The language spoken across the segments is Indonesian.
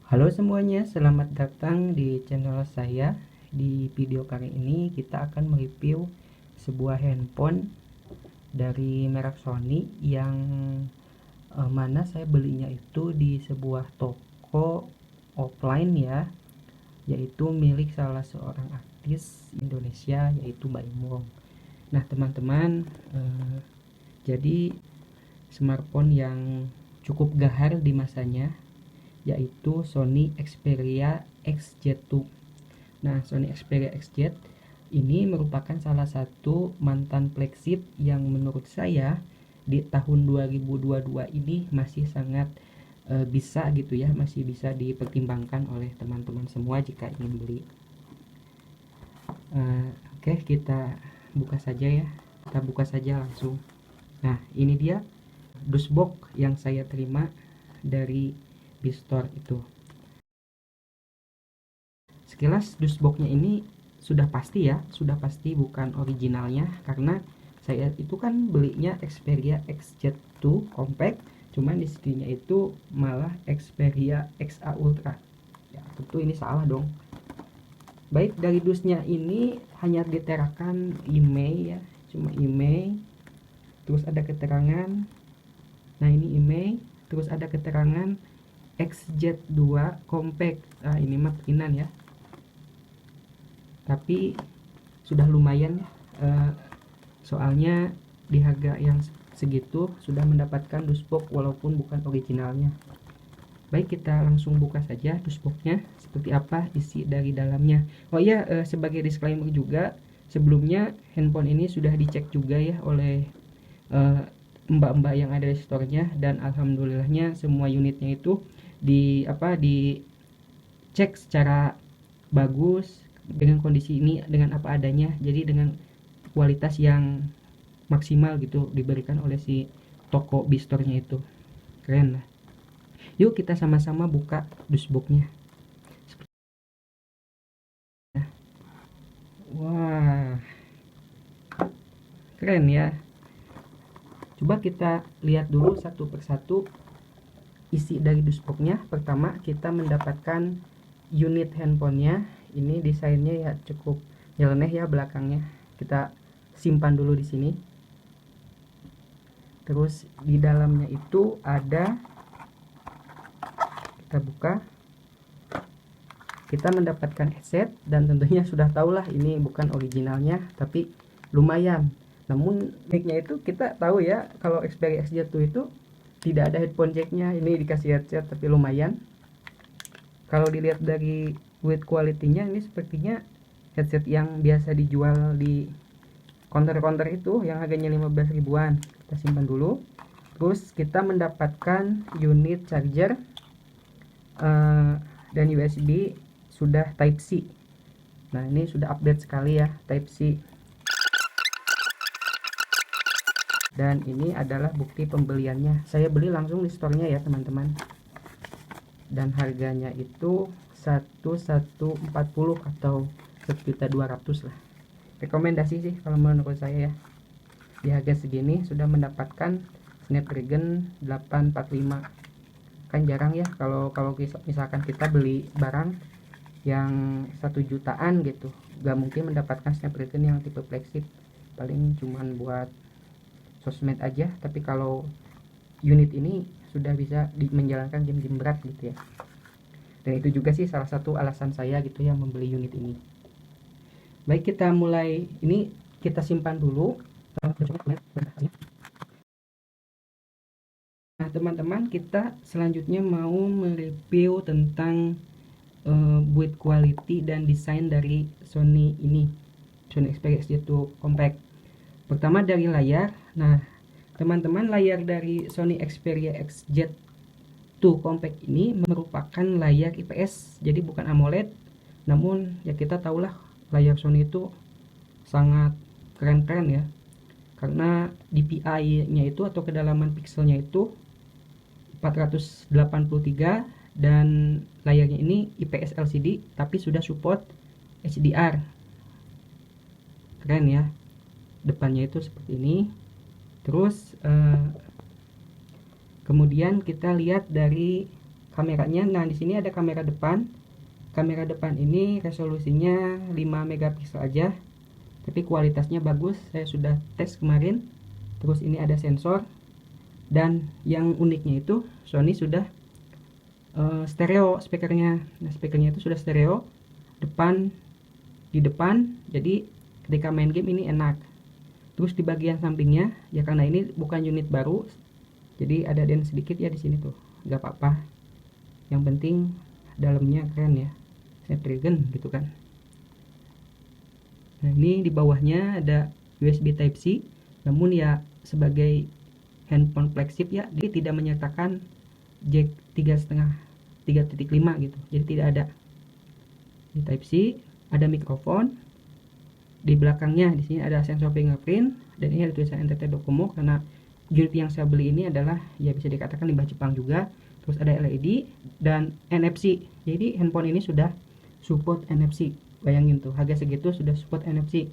Halo semuanya, selamat datang di channel saya. Di video kali ini kita akan mereview sebuah handphone dari merek Sony yang mana saya belinya itu di sebuah toko offline ya, yaitu milik salah seorang artis Indonesia yaitu Baim Wong. Nah teman-teman, jadi smartphone yang cukup gahar di masanya yaitu Sony Xperia XZ2. Nah, Sony Xperia XZ ini merupakan salah satu mantan flagship yang menurut saya di tahun 2022 ini masih sangat bisa gitu ya, masih bisa dipertimbangkan oleh teman-teman semua jika ingin beli. Oke, kita buka saja ya. Kita buka saja langsung. Nah, ini dia dusbox yang saya terima dari Bistore itu. Sekilas dusboxnya ini sudah pasti ya, sudah pasti bukan originalnya karena saya itu kan belinya Xperia XZ2 compact, cuman di sininya itu malah Xperia XA Ultra. Ya, tentu ini salah dong. Baik, dari dusnya ini hanya diterakan IMEI ya, cuma IMEI. Terus ada keterangan. Nah, ini IMEI, terus ada keterangan XZ2 compact. Nah, ini mah perinan ya. Tapi sudah lumayan soalnya di harga yang segitu sudah mendapatkan dusbox walaupun bukan originalnya. Baik, kita langsung buka saja dusboxnya seperti apa isi dari dalamnya. Oh iya, sebagai disclaimer juga, sebelumnya handphone ini sudah dicek juga ya oleh mbak-mbak yang ada di store-nya, dan alhamdulillahnya semua unitnya itu dicek secara bagus dengan kondisi ini, dengan apa adanya, jadi dengan kualitas yang maksimal gitu diberikan oleh si toko Bistore-nya itu. Keren lah. Yuk kita sama-sama buka dusboxnya. Wah, keren ya. Coba kita lihat dulu satu persatu isi dari dusboxnya. Pertama kita mendapatkan unit handphonenya. Ini desainnya ya cukup nyeleneh ya belakangnya. Kita simpan dulu di sini. Terus di dalamnya itu ada, kita buka, kita mendapatkan headset, dan tentunya sudah tahulah ini bukan originalnya tapi lumayan. Namun mic-nya itu kita tahu ya, kalau Xperia XZ2 itu tidak ada headphone jack-nya. Ini dikasih headset tapi lumayan. Kalau dilihat dari build quality-nya, ini sepertinya headset yang biasa dijual di counter-counter itu yang harganya 15 ribuan. Kita simpan dulu. Terus kita mendapatkan unit charger dan USB sudah Type C. Nah, ini sudah update sekali ya, Type C. Dan ini adalah bukti pembeliannya. Saya beli langsung di store-nya ya, teman-teman. Dan harganya itu 1140 atau 1.200.000 lah. Rekomendasi sih kalau menurut saya ya. Di harga segini sudah mendapatkan Snapdragon 845. Kan jarang ya kalau misalkan kita beli barang yang 1 jutaan gitu, gak mungkin mendapatkan Snapdragon yang tipe flagship. Paling cuman buat sosmed aja. Tapi kalau unit ini sudah bisa menjalankan game-game berat gitu ya. Dan itu juga sih salah satu alasan saya gitu ya membeli unit ini. Baik, kita mulai. Ini kita simpan dulu. Nah teman-teman, kita selanjutnya mau mereview tentang build quality dan desain dari Sony ini, Sony Xperia XZ2 Compact. Pertama dari layar. Nah teman-teman, layar dari Sony Xperia XZ2 Compact ini merupakan layar IPS, jadi bukan AMOLED. Namun ya kita tahulah layar Sony itu sangat keren-keren ya, karena DPI-nya itu atau kedalaman pixelnya itu 483, dan layarnya ini IPS LCD tapi sudah support HDR. Keren ya, depannya itu seperti ini. Terus kemudian kita lihat dari kameranya. Nah, di sini ada kamera depan. Kamera depan ini resolusinya 5 megapiksel aja, tapi kualitasnya bagus. Saya sudah tes kemarin. Terus ini ada sensor, dan yang uniknya itu Sony sudah stereo speakernya. Nah, speakernya itu sudah stereo di depan, jadi ketika main game ini enak. Terus di bagian sampingnya, ya karena ini bukan unit baru, jadi ada dent sedikit ya di sini tuh, nggak apa-apa. Yang penting dalamnya keren ya, Snapdragon gitu kan. Nah, ini di bawahnya ada USB Type C, namun ya sebagai handphone flagship ya, dia tidak menyertakan jack 3,5 3.5 gitu, jadi tidak ada. Di Type C ada mikrofon, di belakangnya di sini ada sensor fingerprint, dan ini ada tulisan NTT Docomo karena unit yang saya beli ini adalah ya bisa dikatakan limbah Jepang juga. Terus ada LED dan NFC, jadi handphone ini sudah support NFC. Bayangin tuh, harga segitu sudah support NFC.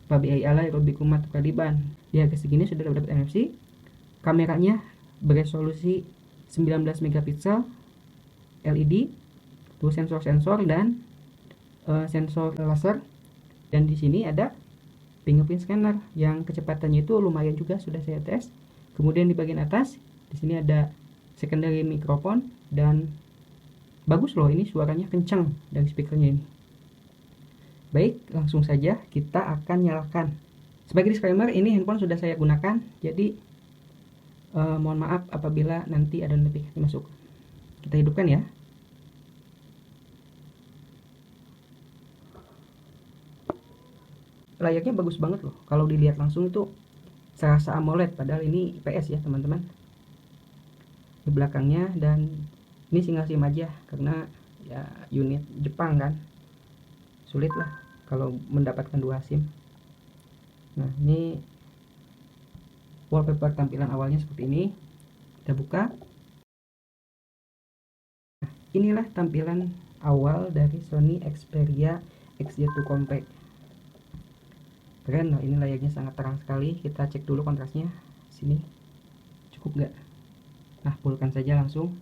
Pabi alai Robi Kumat Kaliban, di harga segini sudah dapat NFC. Kameranya beresolusi 19 megapiksel LED, terus sensor-sensor dan sensor laser. Dan di sini ada fingerprint scanner yang kecepatannya itu lumayan juga, sudah saya tes. Kemudian di bagian atas di sini ada secondary mikrofon, dan bagus loh, ini suaranya kencang dari speakernya ini. Baik, langsung saja kita akan nyalakan. Sebagai disclaimer, ini handphone sudah saya gunakan, jadi mohon maaf apabila nanti ada notifikasi masuk. Kita hidupkan ya. Layarnya bagus banget loh, kalau dilihat langsung itu serasa AMOLED, padahal ini IPS ya teman-teman. Di belakangnya, dan ini single SIM aja karena ya unit Jepang kan, sulit lah kalau mendapatkan 2 SIM. Nah, ini wallpaper tampilan awalnya seperti ini. Kita buka. Nah, inilah tampilan awal dari Sony Xperia XZ2 Compact. Keren loh, ini layarnya sangat terang sekali. Kita cek dulu kontrasnya. Sini cukup nggak? Nah, fullkan saja langsung.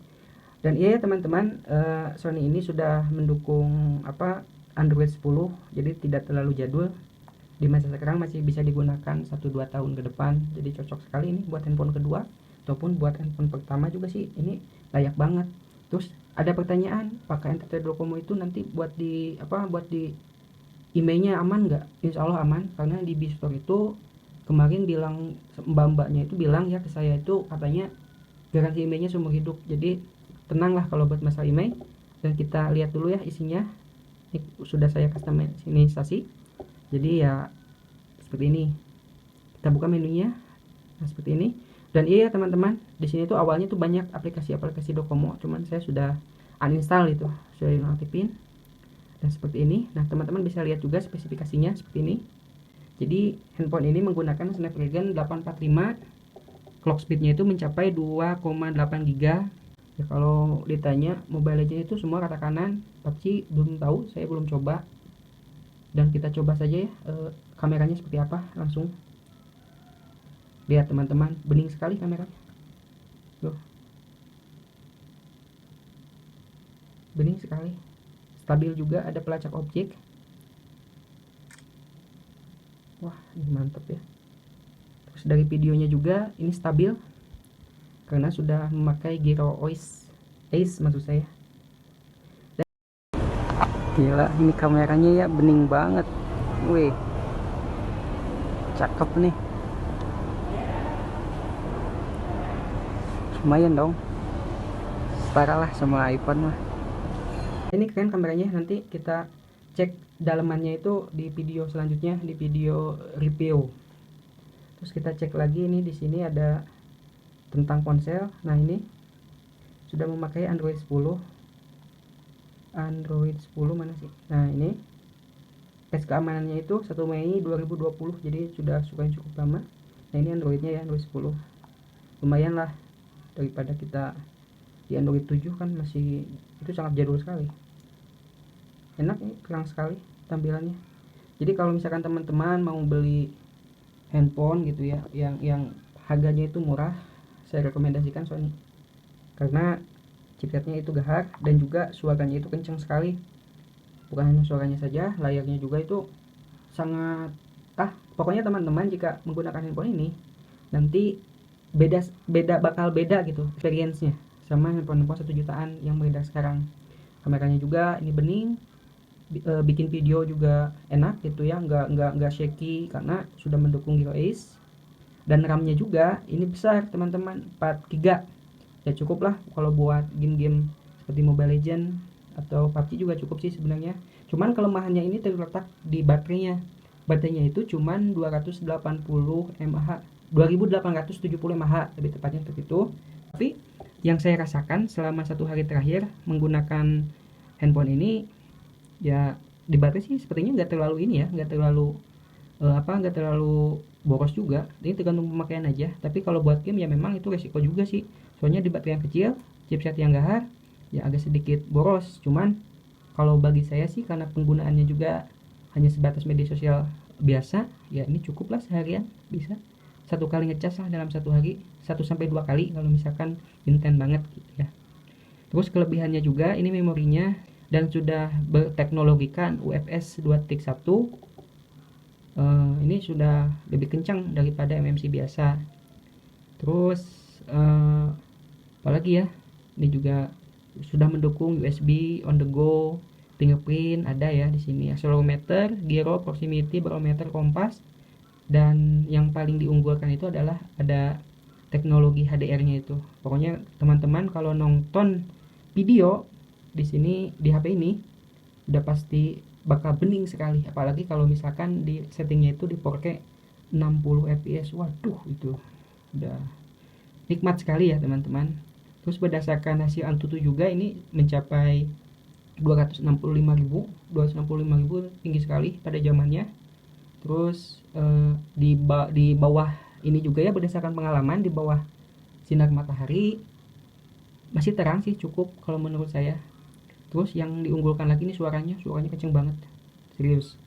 Dan iya ya teman-teman, Sony ini sudah mendukung Android 10, jadi tidak terlalu jadul. Di masa sekarang masih bisa digunakan 1-2 tahun ke depan, jadi cocok sekali ini buat handphone kedua ataupun buat handphone pertama juga sih, ini layak banget. Terus ada pertanyaan, pakai NTT Docomo itu nanti buat di emailnya aman nggak? Insya Allah aman, karena di Bistore itu kemarin bilang, mbak-mbaknya itu bilang ya ke saya, itu katanya garansi emailnya seumur hidup. Jadi tenanglah kalau buat masalah email. Dan kita lihat dulu ya isinya. Ini sudah saya customisasi, jadi ya seperti ini. Kita buka menunya, nah seperti ini. Dan iya teman-teman, di sini tuh awalnya tuh banyak aplikasi-aplikasi Docomo, cuman saya sudah uninstall itu, sudah nonaktifin. Dan seperti ini. Nah, teman-teman bisa lihat juga spesifikasinya seperti ini. Jadi handphone ini menggunakan Snapdragon 845, clock speednya itu mencapai 2,8 GB. Ya, kalau ditanya Mobile Legends itu semua rata kanan, PUBG belum tahu, saya belum coba. Dan kita coba saja ya kameranya seperti apa. Langsung lihat teman-teman, bening sekali kameranya loh, bening sekali, stabil juga, ada pelacak objek. Wah, ini mantep ya. Terus dari videonya juga ini stabil karena sudah memakai gyro Ace maksud saya. Dan gila, ini kameranya ya bening banget. Wih, cakep nih, lumayan dong, setara lah sama iPhone mah. Ini keren kameranya, nanti kita cek dalamannya itu di video selanjutnya, di video review. Terus kita cek lagi, ini di sini ada tentang ponsel. Nah, ini sudah memakai Android 10. Android 10 mana sih? Nah, ini tes keamanannya itu 1 Mei 2020, jadi sudah cukup lama. Nah, ini Androidnya ya, Android 10. Lumayan lah daripada kita di Android 7 kan, masih itu sangat jadul sekali. Enak nih, terang sekali tampilannya. Jadi kalau misalkan teman-teman mau beli handphone gitu ya, yang harganya itu murah, saya rekomendasikan Sony karena chipsetnya itu gahar, dan juga suaranya itu kencang sekali. Bukan hanya suaranya saja, layarnya juga itu sangat pokoknya teman-teman jika menggunakan handphone ini nanti bakal beda gitu experience-nya sama handphone 1 jutaan yang beredar sekarang. Kameranya juga ini bening, bikin video juga enak gitu ya, nggak shaky karena sudah mendukung Hero Ace. Dan RAM-nya juga ini besar teman-teman, 4 GB. Ya cukup lah kalau buat game-game seperti Mobile Legend atau PUBG juga cukup sih sebenarnya. Cuman kelemahannya ini terletak di baterainya. Baterainya itu cuman 280 mAh, 2870 mAh lebih tepatnya seperti itu. Tapi yang saya rasakan selama 1 hari terakhir menggunakan handphone ini, ya di baterai sih sepertinya nggak terlalu ini ya, nggak terlalu boros juga. Ini tergantung pemakaian aja. Tapi kalau buat game ya memang itu resiko juga sih. Soalnya di baterai yang kecil, chipset yang gahar, ya agak sedikit boros. Cuman kalau bagi saya sih karena penggunaannya juga hanya sebatas media sosial biasa, ya ini cukup lah seharian bisa. 1 kali ngecas lah dalam 1 hari, 1-2 kali kalau misalkan intent banget gitu ya. Terus kelebihannya juga ini memorinya dan sudah berteknologikan UFS 2.1. Ini sudah lebih kencang daripada MMC biasa. Terus apalagi ya, ini juga sudah mendukung USB on the go, fingerprint ada ya di sini, accelerometer, gyro, proximity, barometer, kompas, dan yang paling diunggulkan itu adalah ada teknologi HDR-nya itu. Pokoknya teman-teman kalau nonton video di sini di HP ini udah pasti bakal bening sekali, apalagi kalau misalkan di settingnya itu di 4K 60 fps. Waduh, itu udah nikmat sekali ya teman-teman. Terus berdasarkan hasil Antutu juga ini mencapai 265.000 tinggi sekali pada zamannya. Terus di bawah ini juga ya, berdasarkan pengalaman, di bawah sinar matahari masih terang sih, cukup kalau menurut saya. Terus yang diunggulkan lagi nih suaranya kenceng banget, serius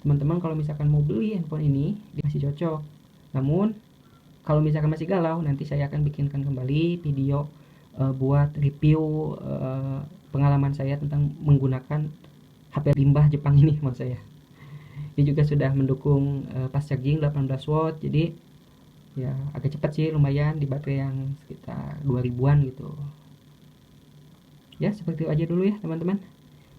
teman-teman. Kalau misalkan mau beli handphone ini masih cocok. Namun kalau misalkan masih galau, nanti saya akan bikinkan kembali video buat review pengalaman saya tentang menggunakan HP limbah Jepang ini maksud saya. Ini juga sudah mendukung fast charging 18 watt, jadi ya agak cepat sih, lumayan di baterai yang sekitar 2000-an gitu. Ya seperti itu aja dulu ya teman-teman.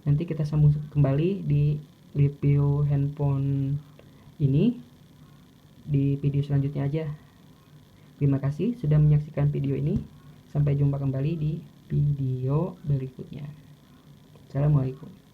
Nanti kita sambung kembali di review handphone ini di video selanjutnya aja. Terima kasih sudah menyaksikan video ini. Sampai jumpa kembali di video berikutnya. Assalamualaikum.